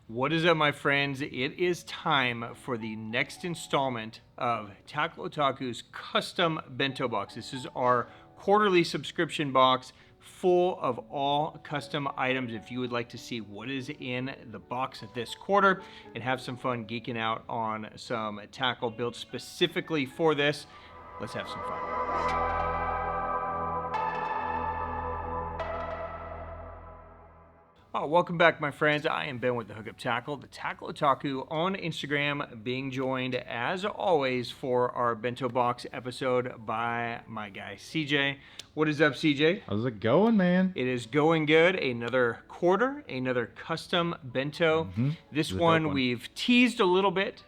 What is up, my friends? It is time for the next installment of Tackle Otaku's custom bento box. This is our quarterly subscription box full of all custom items. If you would like to see what is in the box this quarter and have some fun geeking out on some tackle built specifically for this, let's have some fun. Oh, welcome back, my friends. I am Ben with the Hookup Tackle, the Tackle Otaku on Instagram, being joined as always for our bento box episode by my guy CJ. What is up, CJ? How's it going, man? It is going good. Another quarter, another custom bento. This one we've teased a little bit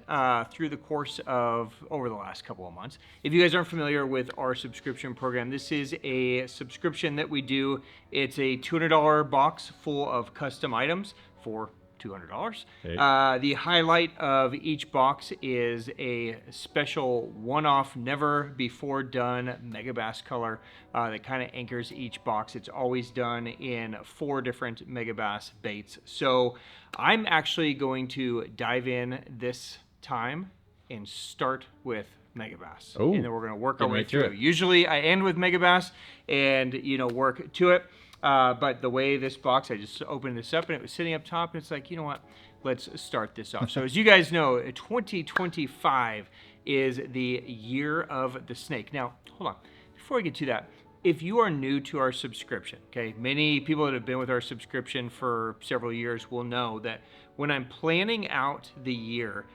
through the course of over the last couple of months. If you guys aren't familiar with our subscription program, this is a subscription that we do. It's a $200 box full of custom items for $200. Hey. The highlight of each box is a special one-off, never before done Megabass color that kind of anchors each box. It's always done in 4 different Megabass baits. So I'm actually going to dive in this time and start with Megabass. Oh, and then we're going to work our way right through. Usually I end with Megabass and, work to it. But the way this box, I just opened this up and it was sitting up top, and it's like, you know what, let's start this off. So as you guys know, 2025 is the year of the snake. Now, hold on, before we get to that, if you are new to our subscription, okay, many people that have been with our subscription for several years will know that when I'm planning out the year,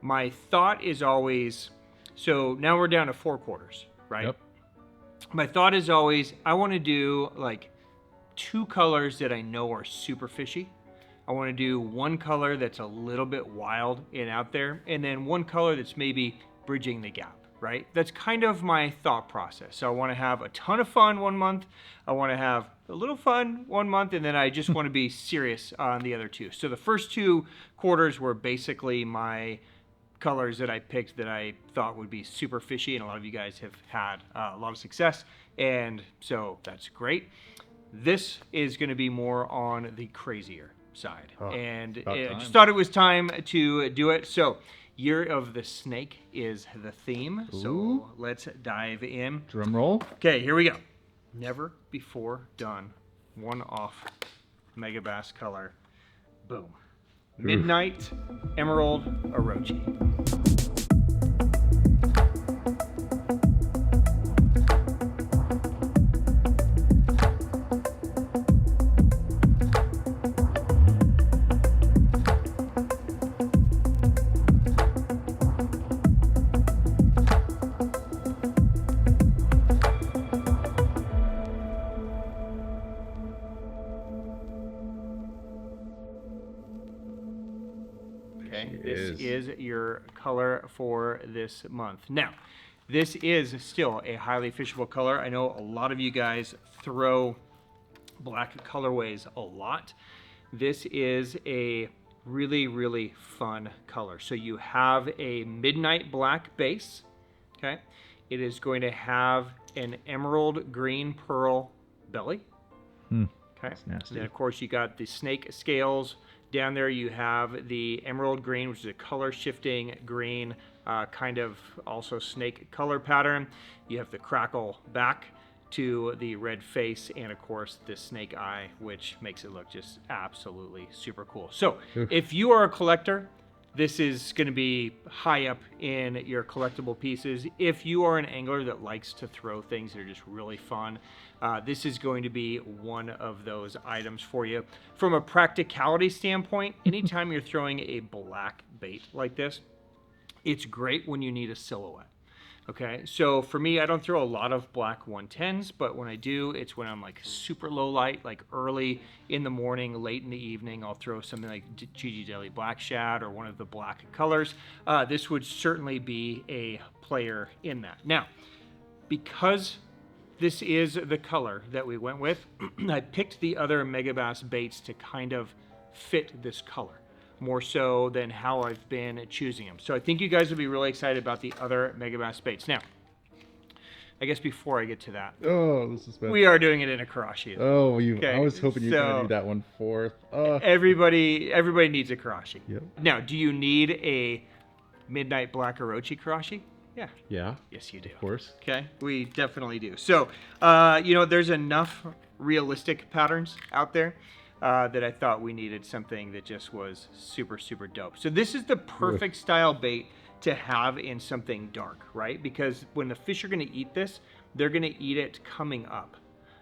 my thought is always, so now we're down to 4 quarters, right? Yep. My thought is always, I want to do like 2 colors that I know are super fishy. I want to do 1 color that's a little bit wild and out there, and then 1 color that's maybe bridging the gap, right? That's kind of my thought process. So I want to have a ton of fun 1 month. I want to have a little fun 1 month, and then I just want to be serious on the other 2. So the first 2 quarters were basically my colors that I picked that I thought would be super fishy, and a lot of you guys have had a lot of success, and so that's great. This is going to be more on the crazier side, and I just thought it was time to do it. So Year of the Snake is the theme. Ooh. So let's dive in. Drum roll. Okay, here we go. Never before done one-off Megabass color. Boom. Midnight Emerald Orochii. This is your color for this month. Now, this is still a highly fishable color. I know a lot of you guys throw black colorways a lot. This is a really, really fun color. So you have a midnight black base, okay? It is going to have an emerald green pearl belly, okay? That's nasty. Then, of course, you got the snake scales. Down there you have the emerald green, which is a color shifting green, kind of also snake color pattern. You have the crackle back to the red face, and of course the snake eye, which makes it look just absolutely super cool. So if you are a collector, this is going to be high up in your collectible pieces. If you are an angler that likes to throw things that are just really fun, this is going to be one of those items for you. From a practicality standpoint, anytime you're throwing a black bait like this, it's great when you need a silhouette. Okay, so for me, I don't throw a lot of black 110s, but when I do, it's when I'm like super low light, like early in the morning, late in the evening. I'll throw something like GG Deli Black Shad or one of the black colors. This would certainly be a player in that. Now, because this is the color that we went with, I picked the other Megabass baits to kind of fit this color more so than how I've been choosing them. So I think you guys will be really excited about the other Megabass baits. Now, I guess before I get to that, Oh, the suspense. we are doing it in a Karashi. Oh, Okay, I was hoping you were going to so do that one fourth. everybody needs a Karashi. Yep. Now, do you need a Midnight Black Orochii Karashi? Yeah. Yeah. Yes, you do. Of course. Okay, we definitely do. So, there's enough realistic patterns out there that I thought we needed something that just was super, super dope. So this is the perfect style bait to have in something dark, right? Because when the fish are going to eat this, they're going to eat it coming up.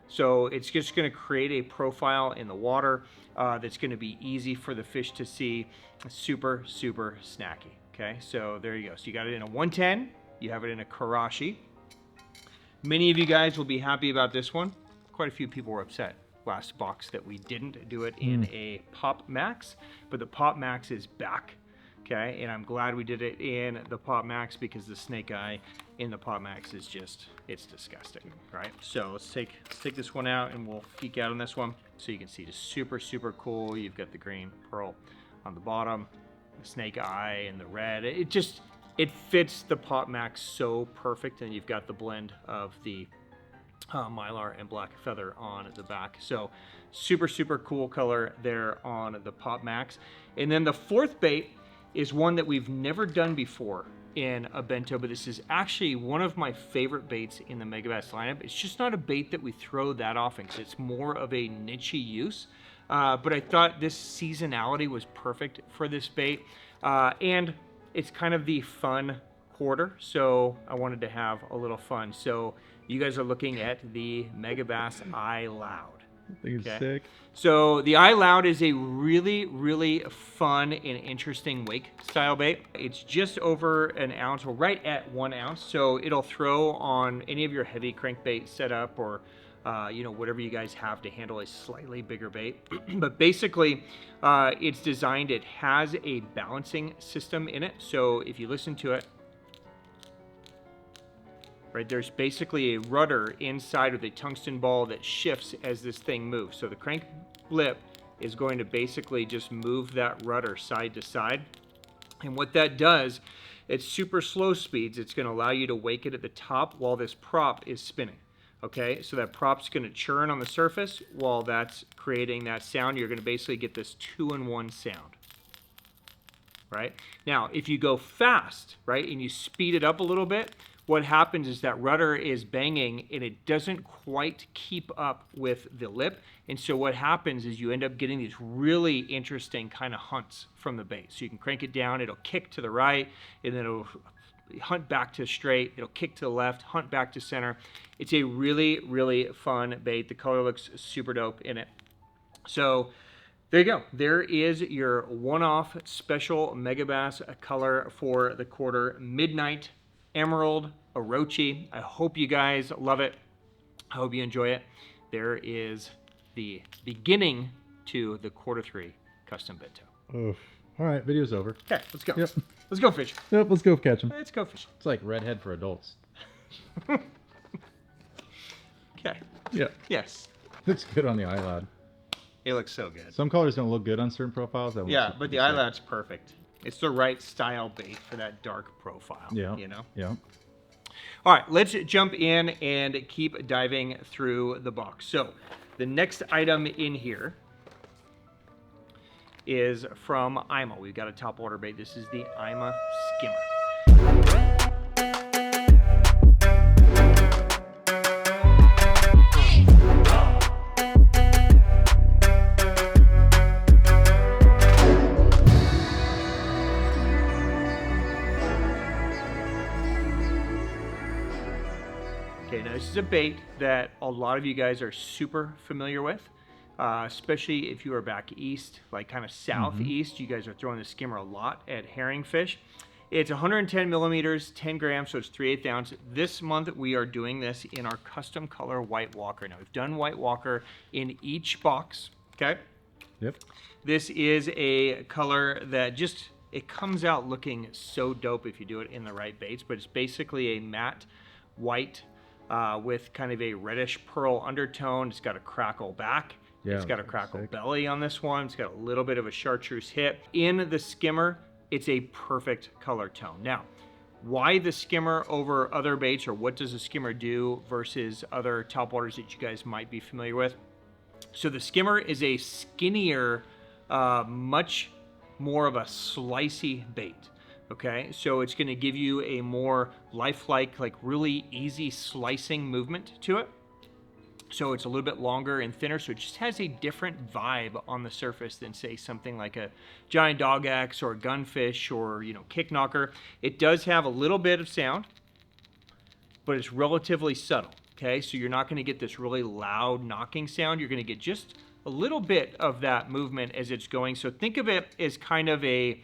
So it's just going to create a profile in the water that's going to be easy for the fish to see. Super, super snacky. Okay, so there you go. So you got it in a 110. You have it in a Karashi. Many of you guys will be happy about this one. Quite a few people were upset last box that we didn't do it in a Pop Max, but the Pop Max is back. Okay, and I'm glad we did it in the Pop Max because the snake eye in the Pop Max is just, it's disgusting, right? So let's take this one out and we'll geek out on this one. So you can see it's super, super cool. You've got the green pearl on the bottom, the snake eye and the red. It fits the Pop Max so perfect, and you've got the blend of the Mylar and black feather on the back. So super, super cool color there on the Pop Max. And then the fourth bait is one that we've never done before in a BENto, but this is actually one of my favorite baits in the Megabass lineup. It's just not a bait that we throw that often because it's more of a niche use. But I thought this seasonality was perfect for this bait. And it's kind of the fun quarter, so I wanted to have a little fun. So you guys are looking at the Megabass Eye Loud. I think it's sick. So the Eye Loud is a really, really fun and interesting wake style bait. It's just over an ounce, or right at 1 ounce. So it'll throw on any of your heavy crankbait setup, or whatever you guys have to handle a slightly bigger bait. But basically, it's designed, it has a balancing system in it. So if you listen to it, right, there's basically a rudder inside with a tungsten ball that shifts as this thing moves. So the crank lip is going to basically just move that rudder side to side. And what that does, it's super slow speeds. It's going to allow you to wake it at the top while this prop is spinning. Okay, so that prop's going to churn on the surface while that's creating that sound. You're going to basically get this 2-in-1 sound. Right? Now, if you go fast, right, and you speed it up a little bit, what happens is that rudder is banging and it doesn't quite keep up with the lip. And so what happens is you end up getting these really interesting kind of hunts from the bait. So you can crank it down, it'll kick to the right, and then it'll hunt back to straight, it'll kick to the left, hunt back to center. It's a really, really fun bait. The color looks super dope in it. So there you go. There is your one-off special Megabass color for the quarter, Midnight Emerald Orochii. I hope you guys love it. I hope you enjoy it. There is the beginning to the Q3 custom BENto. All right, video's over. Okay, let's go. Yep. Let's go fish. Yep, let's go catch them. Let's go fish. It's like redhead for adults. Okay. Yeah. Yes. Looks good on the eye loud. It looks so good. Some colors don't look good on certain profiles. Yeah, but the eye loud's perfect. It's the right style bait for that dark profile. Yeah. You know? Yeah. All right, let's jump in and keep diving through the box. So the next item in here is from Ima. We've got a top water bait. This is the Ima Skimmer. Okay, now this is a bait that a lot of you guys are super familiar with. Especially if you are back east, like kind of southeast, you guys are throwing the skimmer a lot at herring fish. It's 110 millimeters, 10 grams, so it's 3/8 ounce. This month we are doing this in our custom color White Walker. Now we've done White Walker in each box, okay? Yep. This is a color that just, it comes out looking so dope if you do it in the right baits, but it's basically a matte white with kind of a reddish pearl undertone. It's got a crackle back. Yeah, it's got a crackle belly on this one. It's got a little bit of a chartreuse hip. In the skimmer, it's a perfect color tone. Now, Why the skimmer over other baits, or what does the skimmer do versus other topwaters that you guys might be familiar with? So the skimmer is a skinnier, much more of a slicey bait. Okay, so it's going to give you a more lifelike, like really easy slicing movement to it. So it's a little bit longer and thinner, so it just has a different vibe on the surface than, say, something like a giant dog X or a gunfish or, you know, kick knocker. It does have a little bit of sound, but it's relatively subtle. Okay, so you're not going to get this really loud knocking sound. You're going to get just a little bit of that movement as it's going. So think of it as kind of a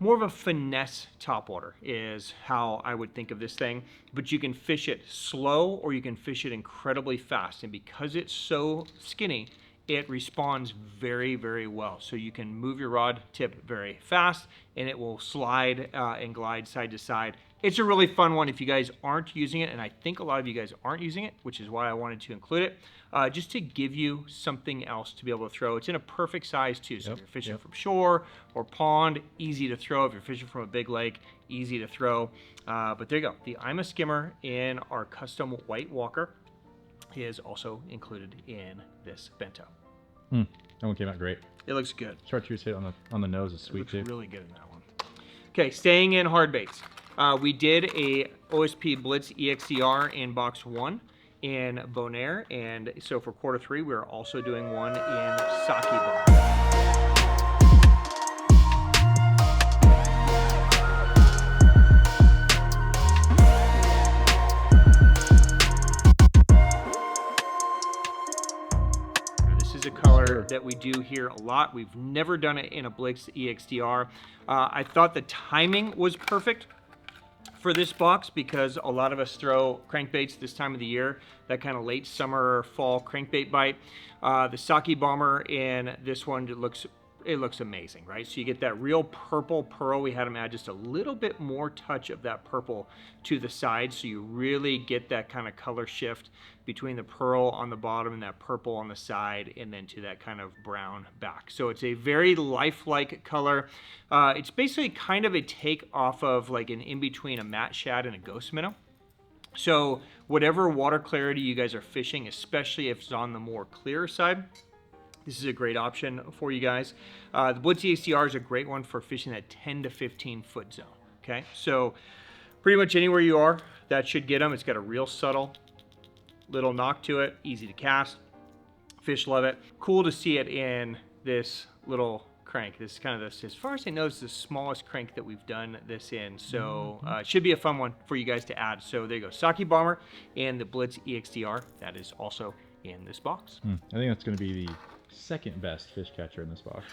more of a finesse topwater is how I would think of this thing, but you can fish it slow or you can fish it incredibly fast. And because it's so skinny, it responds very, very well. So you can move your rod tip very fast and it will slide and glide side to side. It's a really fun one if you guys aren't using it, and I think a lot of you guys aren't using it, which is why I wanted to include it, just to give you something else to be able to throw. It's in a perfect size too, so if you're fishing from shore or pond, easy to throw. If you're fishing from a big lake, easy to throw. But there you go. The Ima Skimmer in our custom white walker is also included in this BENto. That one came out great. It looks good. Chartreuse hit on the nose is sweet too. It looks really good in that one. Okay, staying in hard baits. We did a OSP Blitz EXDR in box 1 in Bonaire, and so for quarter 3 we're also doing one in Sake Bomber. That we do here a lot. We've never done it in a Blitz EXDR. I thought the timing was perfect for this box because a lot of us throw crankbaits this time of the year, that kind of late summer, fall crankbait bite. The Sake Bomber in this one, it looks amazing, right? So you get that real purple pearl. We had them add just a little bit more touch of that purple to the side, so you really get that kind of color shift between the pearl on the bottom and that purple on the side, and then to that kind of brown back. So it's a very lifelike color. It's basically kind of a take off of like an in-between a matte shad and a ghost minnow. So whatever water clarity you guys are fishing, especially if it's on the more clear side, this is a great option for you guys. The Blitz EXDR is a great one for fishing that 10 to 15 foot zone. Okay, so pretty much anywhere you are, that should get them. It's got a real subtle little knock to it, easy to cast. Fish love it. Cool to see it in this little crank. This is kind of as far as I know, this is the smallest crank that we've done this in. So it should be a fun one for you guys to add. So there you go, Sake Bomber and the Blitz EXDR. That is also in this box. I think that's going to be the second best fish catcher in this box.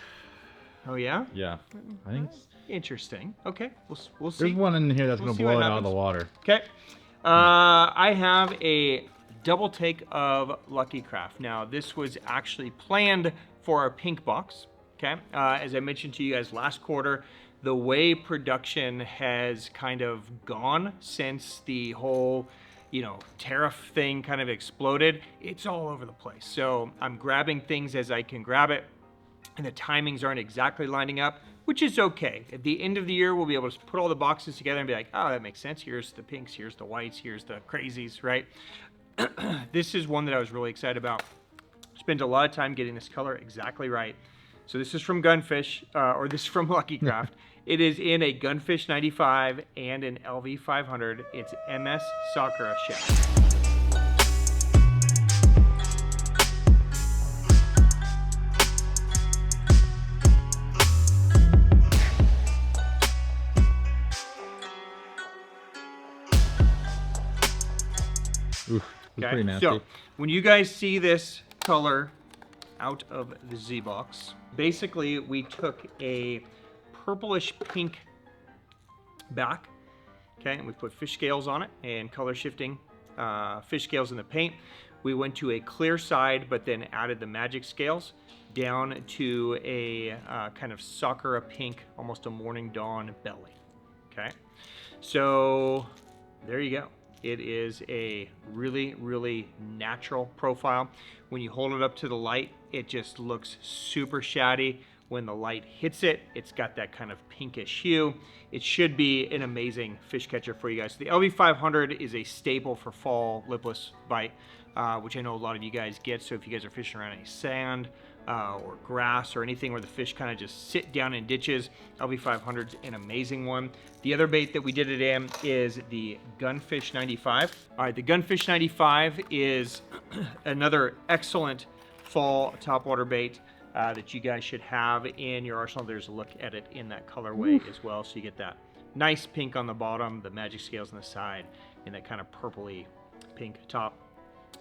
Oh yeah? Yeah. I think it's interesting. Okay, we'll see. There's one in here that's going to blow it out of the water. Okay. I have a double take of Lucky Craft. Now, this was actually planned for our pink box. Okay. As I mentioned to you guys last quarter, the way production has kind of gone since the whole tariff thing kind of exploded, it's all over the place. So I'm grabbing things as I can grab it, and the timings aren't exactly lining up, which is okay. At the end of the year, we'll be able to put all the boxes together and be like, oh, that makes sense. Here's the pinks, here's the whites, here's the crazies, right? This is one that I was really excited about. Spent a lot of time getting this color exactly right. So this is from Gunfish, or this is from Lucky Craft. It is in a Gunfish 95 and an LV 500. It's MS Sakura shell. Oof, it's pretty nasty. So when you guys see this color out of the Z box, basically we took a purplish pink back, okay, and we put fish scales on it and color shifting fish scales in the paint. We went to a clear side, but then added the magic scales down to a kind of sakura pink, almost a morning dawn belly. Okay, so there you go. It is a really, really natural profile. When you hold it up to the light, it just looks super shady. when the light hits it, it's got that kind of pinkish hue. It should be an amazing fish catcher for you guys. So the LV500 is a staple for fall lipless bite, which I know a lot of you guys get. So if you guys are fishing around any sand or grass or anything where the fish kind of just sit down in ditches, LV500 is an amazing one. The other bait that we did it in is the Gunfish 95. All right, the Gunfish 95 is another excellent fall topwater bait that you guys should have in your arsenal. There's a look at it in that colorway as well. So you get that nice pink on the bottom, the magic scales on the side, and that kind of purpley pink top.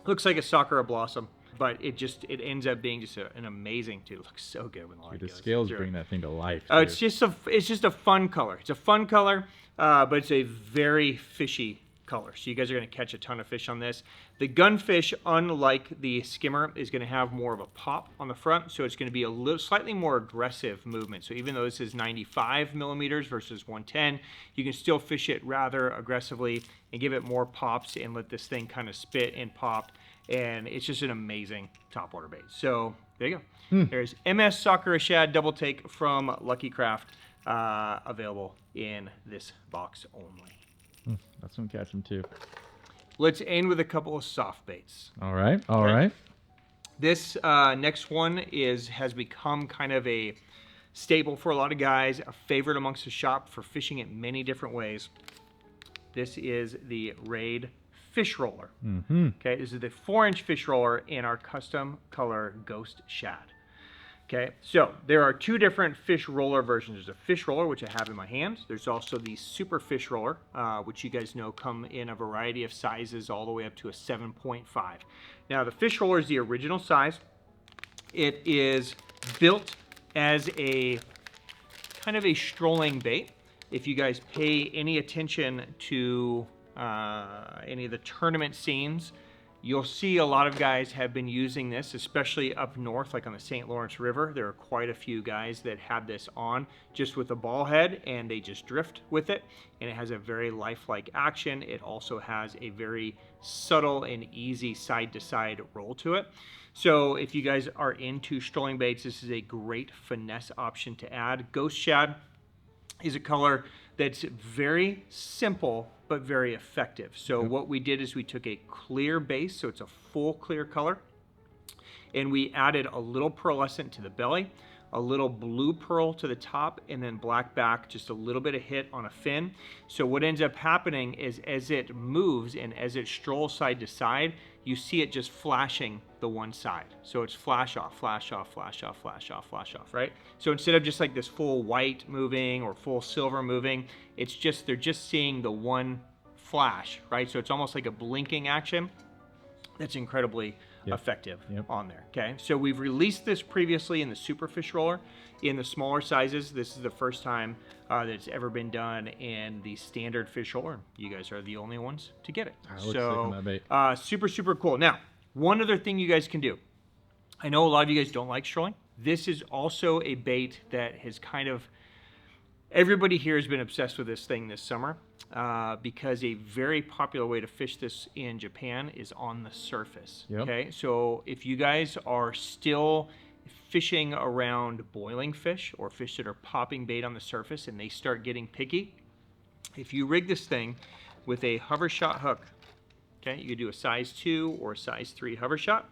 Looks like a sakura blossom, but it ends up being just an amazing, dude. It looks so good when the light goes. The scales bring that thing to life. Oh, it's just a fun color. It's a fun color, but it's a very fishy color. So you guys are going to catch a ton of fish on this. The Gunfish, unlike the Skimmer, is going to have more of a pop on the front, so it's going to be a slightly more aggressive movement. So even though this is 95 millimeters versus 110, you can still fish it rather aggressively and give it more pops and let this thing kind of spit and pop. And it's just an amazing topwater bait. So there you go. There's MS Sakura Shad Double Take from Lucky Craft, available in this box only. That's one catch them too. Let's end with a couple of soft baits. All right, all right. This next one has become kind of a staple for a lot of guys, a favorite amongst the shop for fishing it many different ways. This is the Raid Fish Roller. Okay, this is the 4-inch fish roller in our custom color Ghost Shad. Okay, so there are two different fish roller versions. There's a fish roller, which I have in my hand. There's also the super fish roller, which you guys know come in a variety of sizes all the way up to a 7.5. Now, the fish roller is the original size. It is built as a kind of a strolling bait. If you guys pay any attention to any of the tournament scenes, you'll see a lot of guys have been using this, especially up north, like on the St. Lawrence River. There are quite a few guys that have this on just with a ball head, and they just drift with it. And it has a very lifelike action. It also has a very subtle and easy side-to-side roll to it. So if you guys are into strolling baits, this is a great finesse option to add. Ghost Shad is a color that's very simple but very effective. So what we did is we took a clear base, so it's a full clear color, and we added a little pearlescent to the belly, a little blue pearl to the top, and then black back, just a little bit of hit on a fin. So what ends up happening is as it moves and as it strolls side to side, you see it just flashing the one side. So it's flash off, flash off, flash off, flash off, flash off, right? So instead of just like this full white moving or full silver moving, it's just, they're just seeing the one flash, right? So it's almost like a blinking action. That's incredibly effective on there, okay? So we've released this previously in the super fish roller in the smaller sizes. This is the first time that it's ever been done in the standard fish roller. You guys are the only ones to get it. So super, super cool. Now, one other thing you guys can do. I know a lot of you guys don't like strolling. This is also a bait that has kind of, everybody here has been obsessed with this thing this summer because a very popular way to fish this in Japan is on the surface. Okay, so if you guys are still fishing around boiling fish or fish that are popping bait on the surface and they start getting picky, if you rig this thing with a hover shot hook, okay, you could do a size 2 or a size 3 hover shot,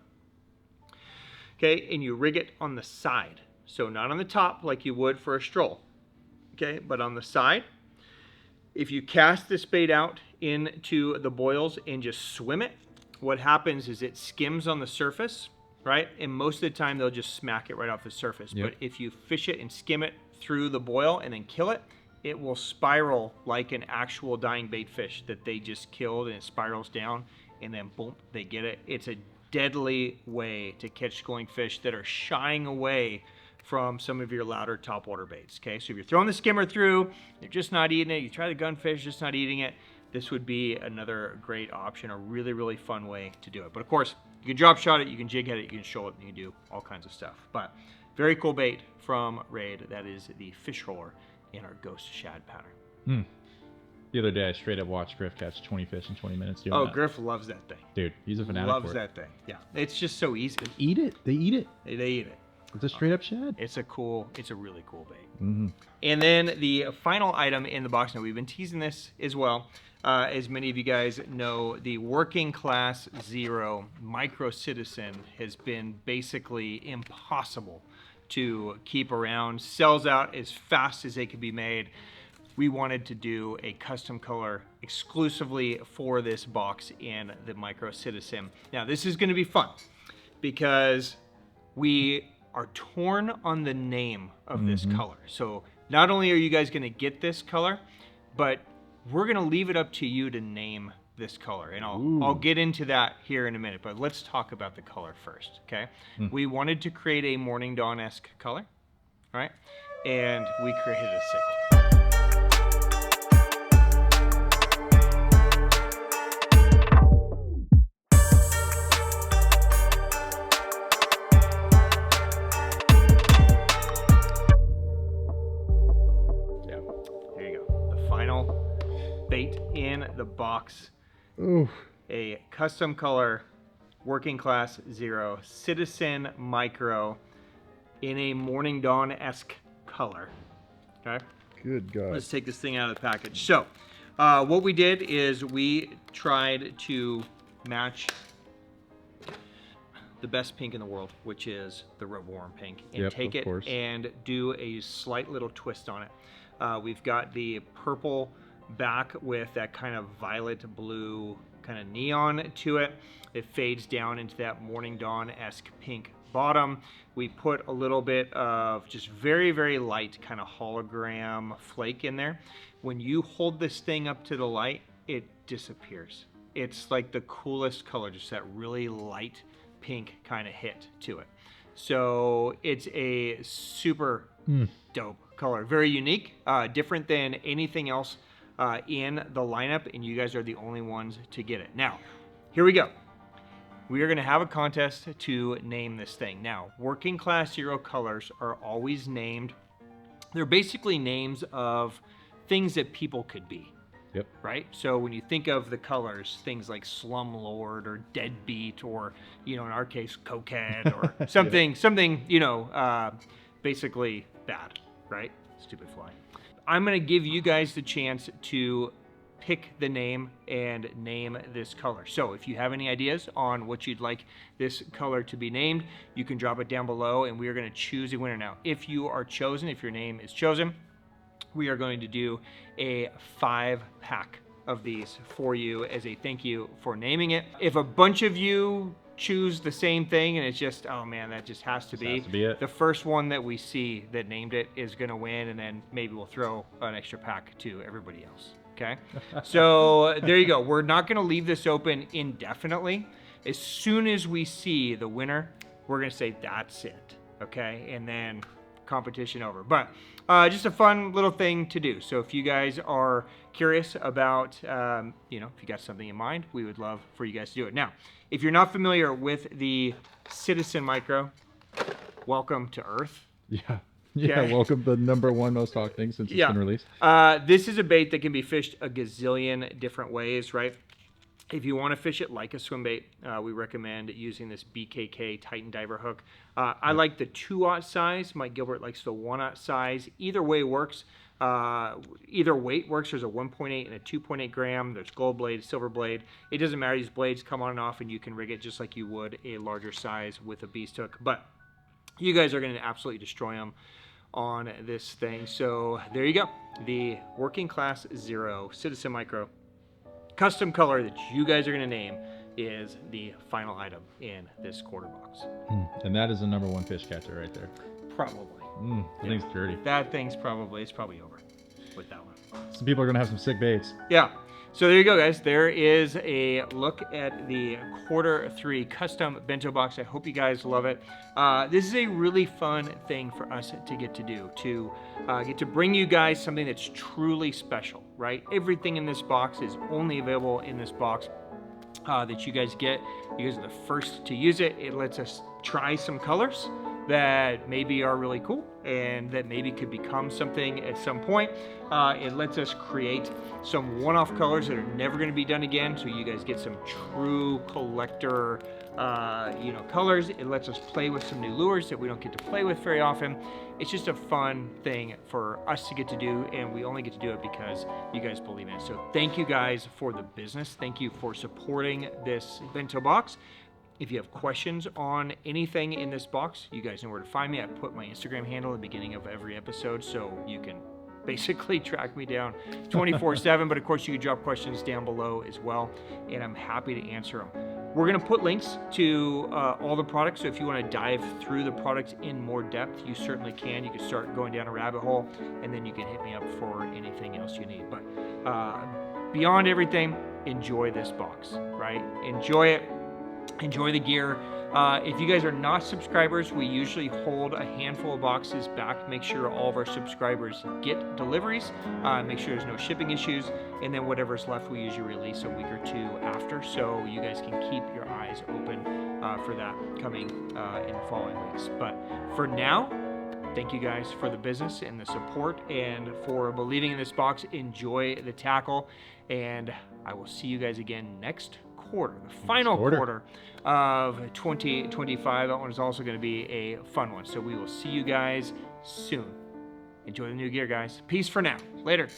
okay, and you rig it on the side, so not on the top like you would for a stroll, okay, but on the side. If you cast this bait out into the boils and just swim it, what happens is it skims on the surface, right? And most of the time they'll just smack it right off the surface. But if you fish it and skim it through the boil and then kill it, it will spiral like an actual dying bait fish that they just killed, and it spirals down and then boom, they get it. It's a deadly way to catch schooling fish that are shying away from some of your louder topwater baits, okay? So if you're throwing the skimmer through, they're just not eating it, you try the gunfish, just not eating it, this would be another great option, a really, really fun way to do it. But of course, you can drop shot it, you can jig head it, you can show it, and you can do all kinds of stuff. But very cool bait from Raid. That is the fish roller in our Ghost Shad pattern. The other day, I straight up watched Griff catch 20 fish in 20 minutes doing that. Griff loves that thing. Dude, he's a fanatic. Loves that thing. Yeah, it's just so easy. They eat it. They eat it. They eat it. It's a straight up shad. It's a really cool bait. Mm-hmm. And then the final item in the box, now we've been teasing this as well. As many of you guys know, the Working Class Zero Micro Citizen has been basically impossible to keep around. Sells out as fast as they can be made. We wanted to do a custom color exclusively for this box in the Micro Citizen. Now this is going to be fun because we are torn on the name of this color. So not only are you guys going to get this color, but we're going to leave it up to you to name this color. And I'll get into that here in a minute, but let's talk about the color first, okay? We wanted to create a Morning Dawn-esque color, right? And we created a sickle. Bait in the box. Ooh. A custom color Working Class Zero Citizen Micro in a Morning Dawn-esque color. Okay. Good God. Let's take this thing out of the package. So what we did is we tried to match the best pink in the world, which is the Roboworm pink, and take it and do a slight little twist on it. We've got the purple back with that kind of violet blue kind of neon to it. It fades down into that Morning Dawn-esque pink bottom. We put a little bit of just very, very light kind of hologram flake in there. When you hold this thing up to the light, it disappears. It's like the coolest color, just that really light pink kind of hit to it. So it's a super dope color, very unique, different than anything else in the lineup, and you guys are the only ones to get it. Now, here we go. We are going to have a contest to name this thing. Now, Working Class Zero colors are always named. They're basically names of things that people could be. Yep. Right? So when you think of the colors, things like Slumlord or Deadbeat or, you know, in our case, Cokehead or something, something, you know, basically bad, right? Stupid fly. I'm going to give you guys the chance to pick the name and name this color. So if you have any ideas on what you'd like this color to be named, you can drop it down below and we are going to choose a winner. Now, if you are chosen, if your name is chosen, we are going to do a 5-pack of these for you as a thank you for naming it. If a bunch of you choose the same thing and it's just, oh man, that just has to be it. The first one that we see that named it is going to win, and then maybe we'll throw an extra pack to everybody else. Okay. So there you go. We're not going to leave this open indefinitely. As soon as we see the winner, we're going to say that's it. Okay. And then competition over. But just a fun little thing to do. So if you guys are curious about, you know, if you got something in mind, we would love for you guys to do it. Now, if you're not familiar with the Citizen Micro, welcome to Earth. Yeah. Yeah, okay. Welcome to the #1 most talked thing since it's been released. This is a bait that can be fished a gazillion different ways, right? If you want to fish it like a swim bait, we recommend using this BKK Titan diver hook. I like the 2/0 size. Mike Gilbert likes the 1/0 size. Either way works. Either weight works. There's a 1.8 and a 2.8 gram. There's gold blade, silver blade. It doesn't matter. These blades come on and off, and you can rig it just like you would a larger size with a beast hook. But you guys are going to absolutely destroy them on this thing. So there you go. The Working Class Zero Citizen Micro custom color that you guys are going to name is the final item in this quarter box. And that is the #1 fish catcher right there. Probably. That thing's dirty. That thing's probably, it's probably over with that one. Some people are going to have some sick baits. Yeah. So there you go, guys. There is a look at the Q3 custom bento box. I hope you guys love it. This is a really fun thing for us to get to do, to get to bring you guys something that's truly special, right? Everything in this box is only available in this box that you guys get. You guys are the first to use it. It lets us try some colors that maybe are really cool and that maybe could become something at some point. It lets us create some one-off colors that are never going to be done again, so you guys get some true collector colors. It lets us play with some new lures that we don't get to play with very often. It's just a fun thing for us to get to do, and we only get to do it because you guys believe in it. So thank you guys for the business. Thank you for supporting this BENto box. If you have questions on anything in this box, you guys know where to find me. I put my Instagram handle at the beginning of every episode, so you can basically track me down 24/7, but of course you can drop questions down below as well, and I'm happy to answer them. We're going to put links to all the products, so if you want to dive through the products in more depth, you certainly can. You can start going down a rabbit hole, and then you can hit me up for anything else you need. But beyond everything, enjoy this box, right? Enjoy it. Enjoy the gear. If you guys are not subscribers, we usually hold a handful of boxes back, make sure all of our subscribers get deliveries, make sure there's no shipping issues, and then whatever's left we usually release a week or two after, so you guys can keep your eyes open for that coming in the following weeks. But for now, thank you guys for the business and the support and for believing in this box. Enjoy the tackle, and I will see you guys again next quarter, the final quarter of 2025. That one is also going to be a fun one. So we will see you guys soon. Enjoy the new gear, guys. Peace for now. Later.